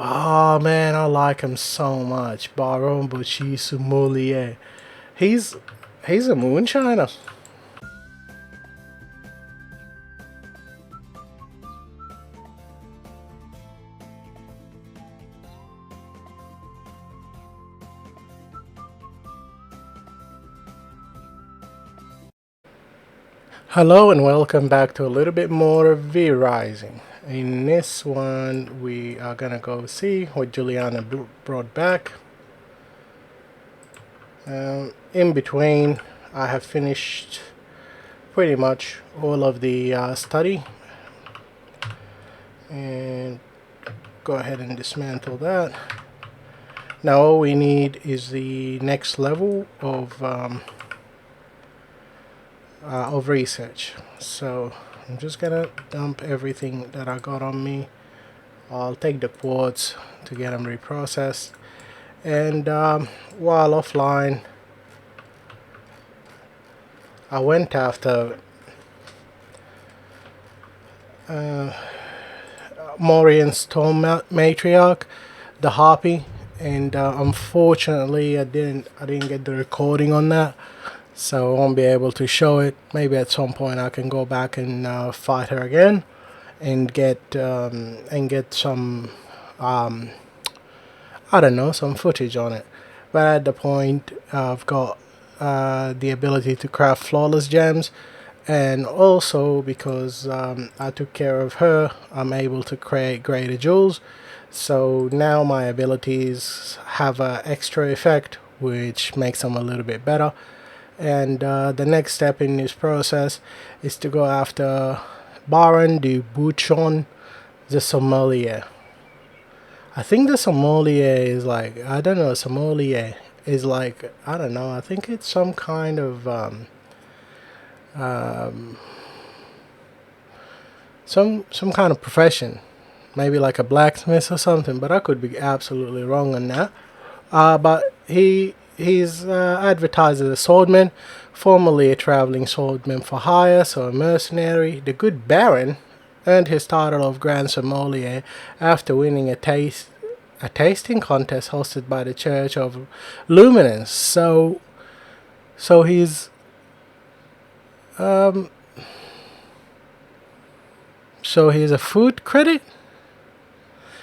Oh man, I like him so much. Barron Bouchon Sommelier. He's he's a moonshiner. Hello and welcome back to a little bit more of V Rising. In this one, we are gonna go see what Juliana brought back. In between, I have finished pretty much all of the study, and go ahead and dismantle that. Now all we need is the next level of research. So I'm just gonna dump everything that I got on me. I'll take the quartz to get them reprocessed, and while offline, I went after Morian's Storm Matriarch, the Harpy, and unfortunately I didn't get the recording on that, so I won't be able to show it. Maybe at some point I can go back and fight her again and get some I don't know, some footage on it. But at the point, I've got the ability to craft flawless gems, and also because I took care of her, I'm able to create greater jewels. So now my abilities have an extra effect, which makes them a little bit better. And the next step in this process is to go after Baron de Bouchon, the Sommelier. I think the sommelier is like, I don't know, sommelier is like, I don't know, I think it's some kind of some kind of profession, maybe like a blacksmith or something, but I could be absolutely wrong on that. But he's advertised as a swordman, formerly a traveling swordman for hire, so a mercenary. The good Baron earned his title of Grand Sommelier after winning a tasting contest hosted by the Church of Luminance. So um he's a food critic.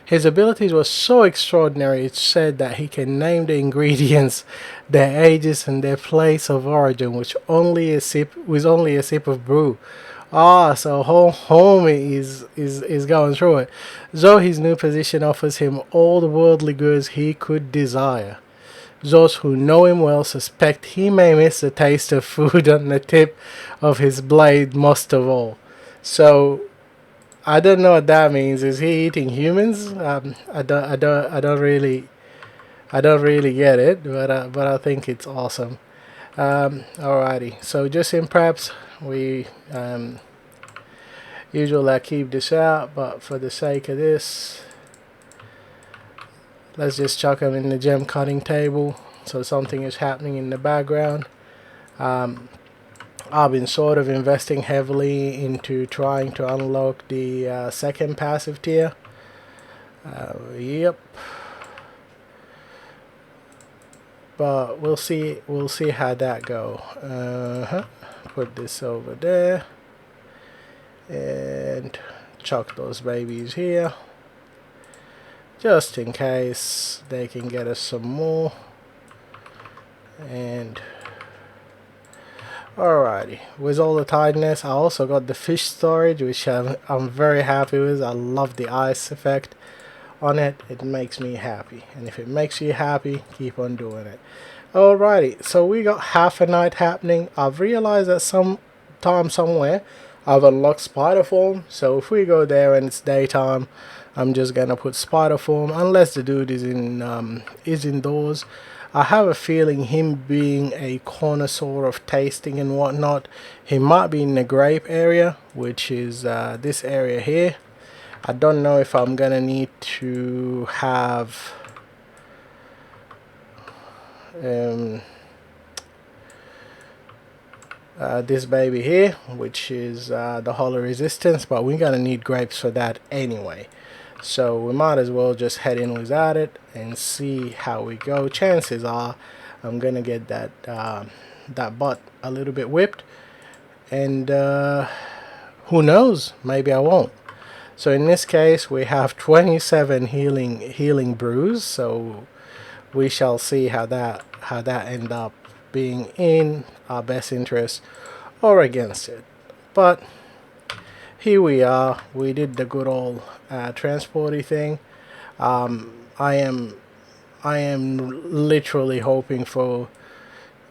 His abilities were so extraordinary, it's said that he can name the ingredients, their ages, and their place of origin, with only a sip of brew. Ah, so whole homie is going through it. Though his new position offers him all the worldly goods he could desire. Those who know him well suspect he may miss the taste of food on the tip of his blade most of all. So I don't know what that means. Is he eating humans? I don't really get it, but I think it's awesome. Alrighty. So just in preps, we usually I keep this out, but for the sake of this, let's just chuck them in the gem cutting table. So something is happening in the background. Um, I've been sort of investing heavily into trying to unlock the second passive tier. Yep. But we'll see how that go. Put this over there and chuck those babies here just in case they can get us some more. And alrighty, with all the tidiness, I also got the fish storage, which I'm very happy with. I love the ice effect on it. It makes me happy, and if it makes you happy, keep on doing it. Alrighty, so we got half a night happening. I've realized that some time somewhere I've unlocked spider form, so if we go there and it's daytime, I'm just gonna put spider form unless the dude is indoors. I have a feeling him being a connoisseur of tasting and whatnot, he might be in the grape area, which is this area here. I don't know if I'm gonna need to have um, this baby here, which is the Holy Resistance, but we're gonna need grapes for that anyway. So we might as well just head in without it and see how we go. Chances are I'm gonna get that that butt a little bit whipped, and who knows, maybe I won't. So in this case we have 27 healing brews, so we shall see how that end up being in our best interest or against it. But here we are. We did the good old transporty thing. I am literally hoping for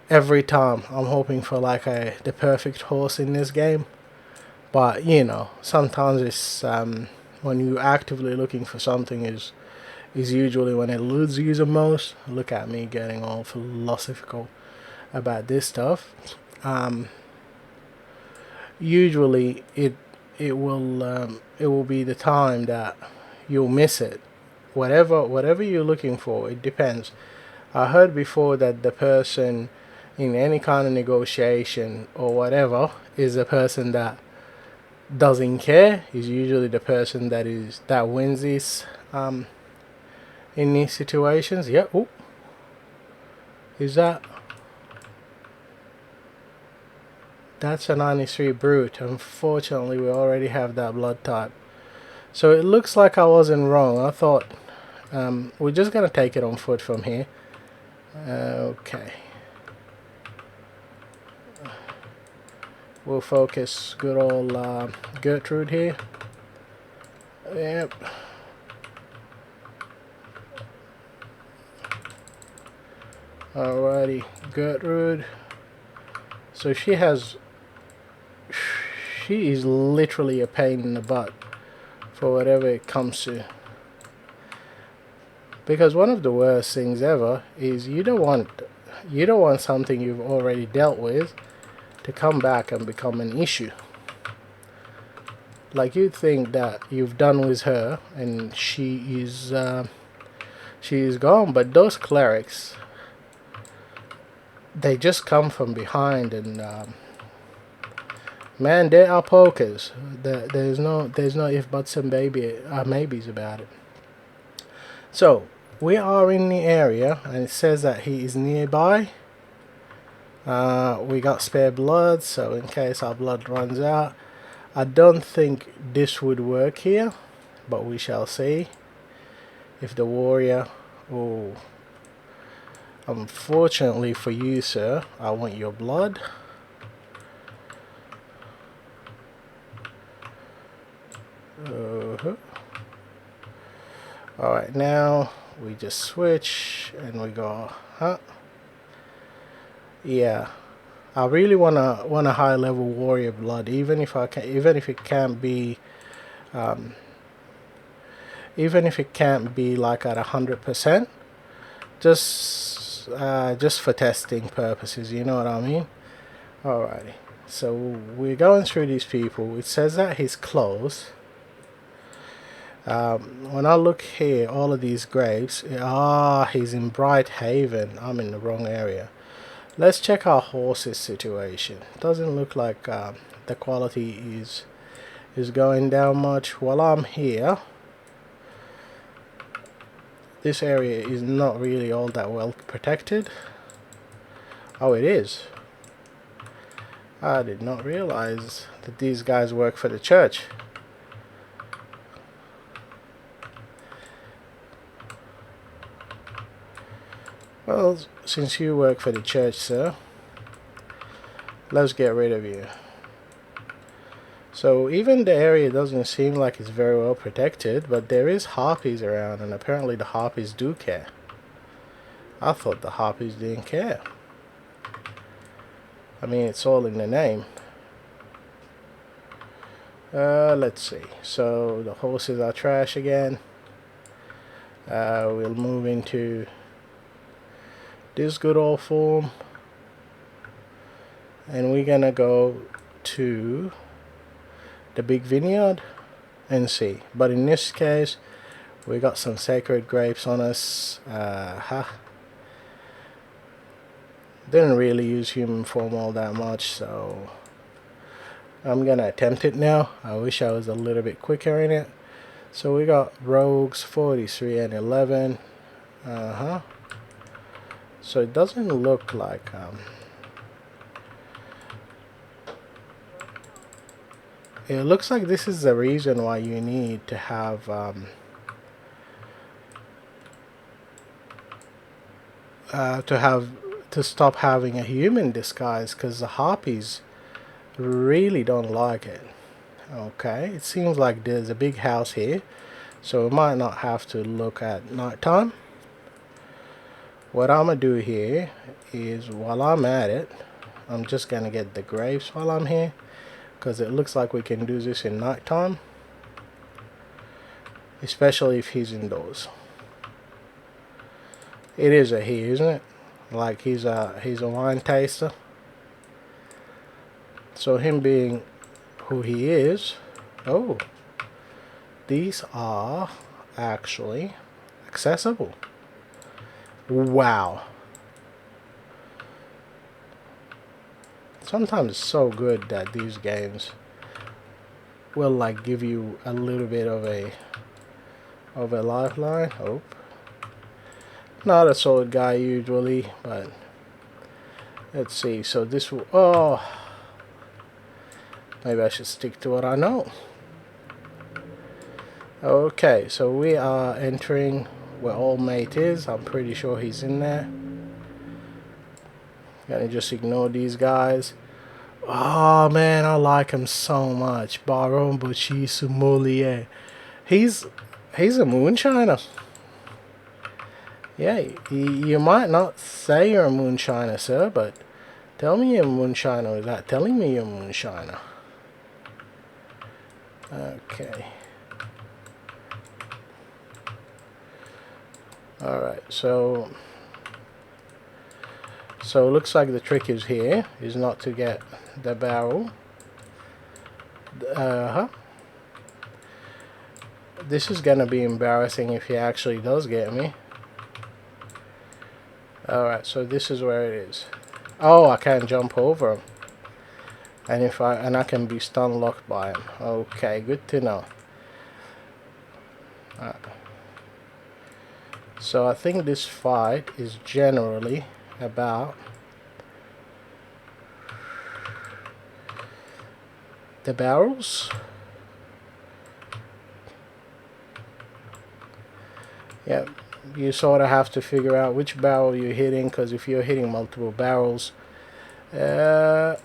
every time. I'm hoping for like the perfect horse in this game. But you know, sometimes it's when you're actively looking for something is usually when it eludes you the most. Look at me getting all philosophical about this stuff. Usually it will be the time that you'll miss it. Whatever you're looking for, it depends. I heard before that the person in any kind of negotiation or whatever is a person that doesn't care. Is usually the person that wins this in these situations. Yeah. Oh, is that's a 93 brute. Unfortunately, we already have that blood type. So it looks like I wasn't wrong. I thought we're just gonna take it on foot from here. Okay. We'll focus good old Gertrude here. Yep. Alrighty, Gertrude. So she is literally a pain in the butt for whatever it comes to. Because one of the worst things ever is you don't want something you've already dealt with to come back and become an issue. Like you think that you've done with her and she is gone, but those clerics, they just come from behind and man, they are pokers. There's no if buts and maybes about it. So we are in the area and it says that he is nearby. We got spare blood, so in case our blood runs out. I don't think this would work here, but we shall see. If the warrior... Oh, unfortunately for you, sir, I want your blood. Alright, now we just switch and we go, huh? Yeah, I really want a high level warrior blood, even if it can't be like at 100%, just for testing purposes, you know what I mean? Alrighty, so we're going through these people. It says that he's close. When I look here, all of these graves, he's in Bright Haven. I'm in the wrong area. Let's check our horses situation. Doesn't look like the quality is going down much. While I'm here, this area is not really all that well protected. Oh, it is. I did not realize that these guys work for the church. Well, since you work for the church, sir, let's get rid of you. So even the area doesn't seem like it's very well protected, but there is harpies around, and apparently the harpies do care. I thought the harpies didn't care. I mean, it's all in the name. Let's see. So the horses are trash again. We'll move into this good old form, and we're gonna go to the big vineyard and see. But in this case, we got some sacred grapes on us. Didn't really use human form all that much, so I'm gonna attempt it now. I wish I was a little bit quicker in it. So we got rogues 43 and 11. So it doesn't look like it looks like this is the reason why you need to have to stop having a human disguise, because the harpies really don't like it. Okay, it seems like there's a big house here, so we might not have to look at nighttime. What I'm gonna do here is, while I'm at it, I'm just gonna get the grapes while I'm here, because it looks like we can do this in nighttime, especially if he's indoors. It is a he, isn't it? Like he's a wine taster. So him being who he is, oh, these are actually accessible. Wow. Sometimes it's so good that these games will like give you a little bit of a lifeline. Oh, not a solid guy usually, but let's see. So this will, oh, maybe I should stick to what I know. Okay, so we are entering where old mate is. I'm pretty sure he's in there. Gonna just ignore these guys. Oh man, I like him so much. Barron, Bouchon, Sommelier. He's a moonshiner. Yeah, you might not say you're a moonshiner, sir, but tell me you're a moonshiner without telling me you're a moonshiner. Okay. Alright, so it looks like the trick is here, is not to get the barrel. This is gonna be embarrassing if he actually does get me. Alright, so this is where it is. Oh, I can't jump over him. And I can be stun locked by him. Okay, good to know. Alright. So I think this fight is generally about the barrels. Yeah, you sort of have to figure out which barrel you're hitting, because if you're hitting multiple barrels, so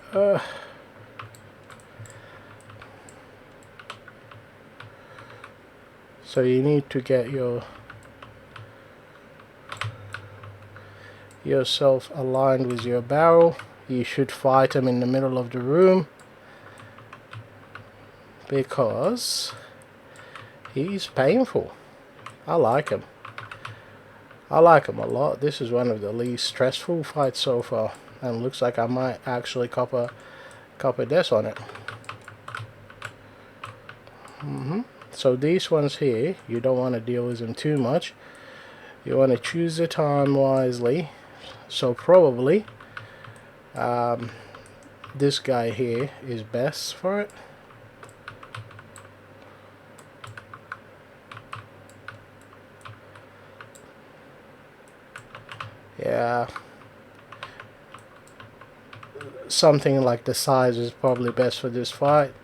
you need to get yourself aligned with your barrel. You should fight him in the middle of the room, because he's painful. I like him. I like him a lot. This is one of the least stressful fights so far, and looks like I might actually cop a death on it. So these ones here, you don't want to deal with them too much. You want to choose the time wisely. So probably this guy here is best for it. Yeah, something like the size is probably best for this fight.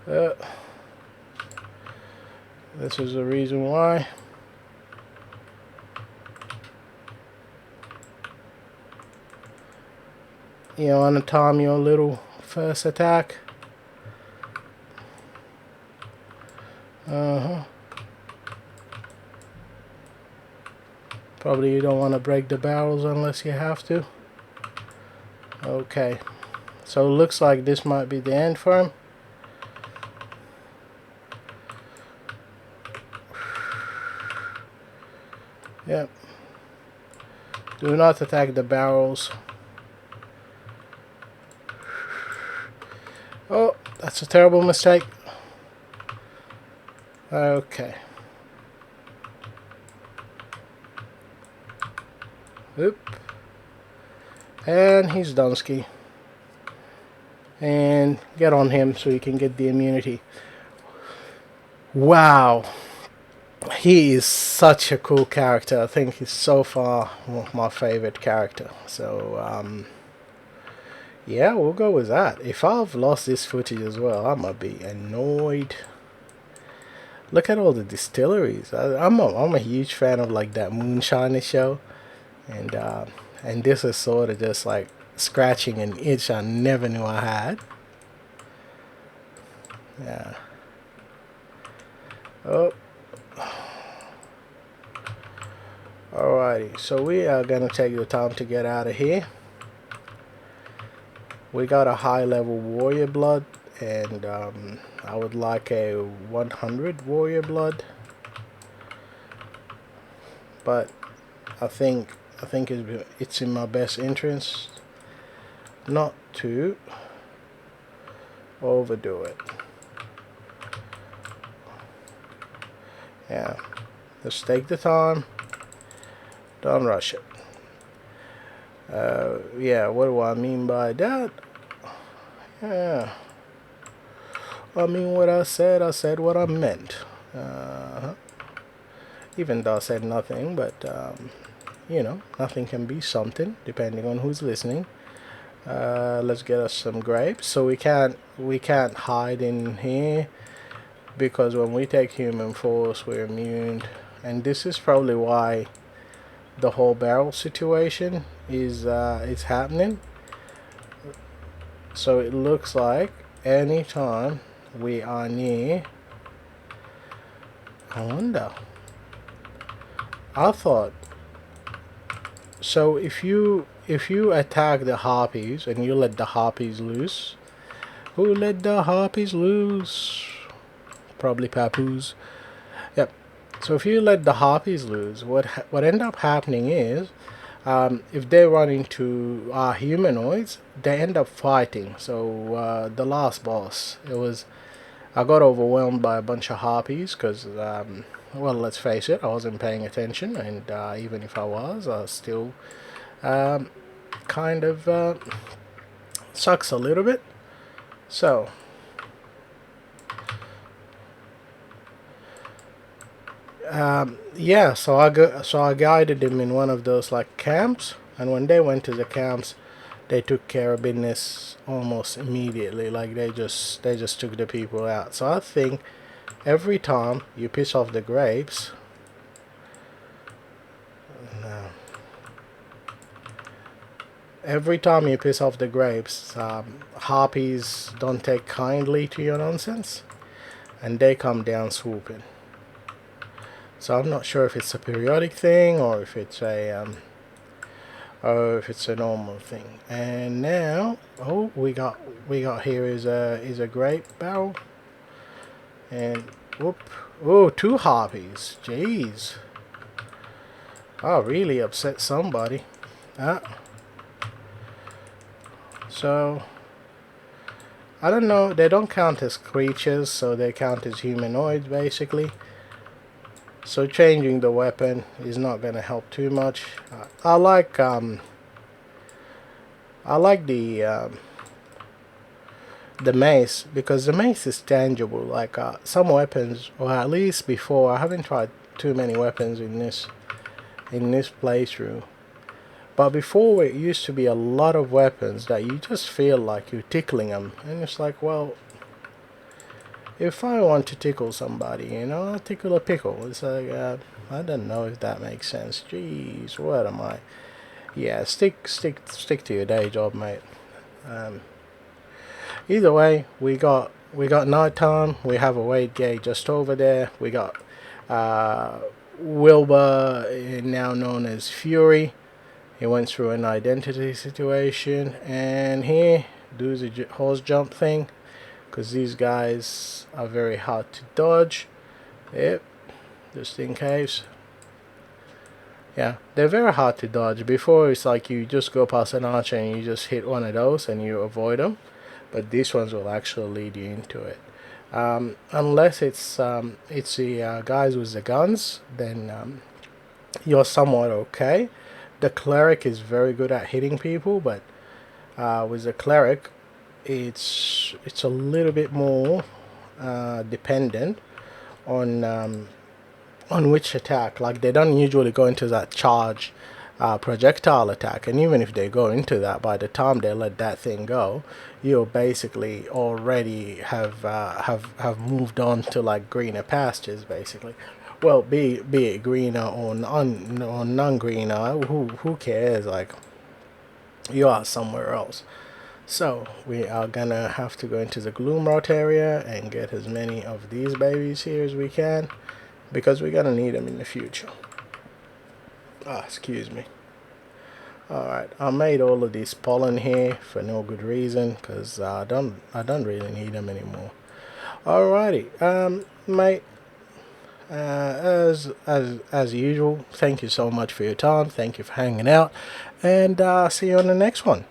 This is the reason why. You want to time your little first attack. Probably you don't want to break the barrels unless you have to. Okay, so it looks like this might be the end for him. Yep. Do not attack the barrels. Oh, that's a terrible mistake. Okay. Oop. And he's Dunsky. And get on him so you can get the immunity. Wow. he is such a cool character. I think he's so far my favorite character. So yeah, we'll go with that. If I've lost this footage as well, I'm gonna be annoyed. Look at all the distilleries. I'm a huge fan of like that moonshine show, and and this is sort of just like scratching an itch I never knew I had. Yeah. Oh, alrighty. So we are gonna take the time to get out of here. We got a high level warrior blood, and I would like a 100 warrior blood, but I think it's in my best interest not to overdo it. Yeah, just take the time, don't rush it. Yeah, what do I mean by that? Yeah, I mean what I said what I meant. Even though I said nothing, but nothing can be something depending on who's listening. Let's get us some grapes. So we can't hide in here because when we take human force, we're immune, and this is probably why the whole barrel situation is happening. So it looks like anytime we are near, I wonder. I thought so. If you attack the harpies and you let the harpies loose, who let the harpies loose? Probably papoose. Yep. So if you let the harpies loose, what end up happening is, if they run into humanoids, they end up fighting. So the last boss, I got overwhelmed by a bunch of harpies because, well, let's face it, I wasn't paying attention, and even if I was, I still kind of sucks a little bit. So yeah, so I guided them in one of those like camps, and when they went to the camps, they took care of business almost immediately. Like they just took the people out. So I think every time you piss off the grapes, no, every time you piss off the grapes, harpies don't take kindly to your nonsense, and they come down swooping. So I'm not sure if it's a periodic thing or if it's a normal thing. And now, oh, we got here is a grape barrel, and whoop, oh, two harpies. Jeez, I really upset somebody. Ah, so I don't know. They don't count as creatures, so they count as humanoids basically. So changing the weapon is not gonna help too much. I like the mace because the mace is tangible. Like some weapons, or at least before, I haven't tried too many weapons in this playthrough. But before, it used to be a lot of weapons that you just feel like you're tickling them, and it's like, well, if I want to tickle somebody, I'll tickle a pickle. It's like, I don't know if that makes sense. Jeez, what am I? Yeah, stick to your day job, mate. Um, Either way, we got nighttime. We have a Wade gate just over there. We got uh, Wilbur, now known as Fury. He went through an identity situation, and he does a horse jump thing because these guys are very hard to dodge. Yep, just in case. Yeah, they're very hard to dodge. Before, it's like you just go past an archer and you just hit one of those and you avoid them, but these ones will actually lead you into it. Unless it's the guys with the guns, then you're somewhat okay. The cleric is very good at hitting people, but with the cleric, it's a little bit more dependent on on which attack. Like they don't usually go into that charge projectile attack, and even if they go into that, by the time they let that thing go, you'll basically already have moved on to like greener pastures, basically. Well, be it greener or non greener, who cares? Like you are somewhere else. So we are gonna have to go into the gloom rot area and get as many of these babies here as we can, because we're gonna need them in the future. Excuse me. Alright, I made all of this pollen here for no good reason, because I don't really need them anymore. Alrighty, mate, as usual, thank you so much for your time, thank you for hanging out, and see you on the next one.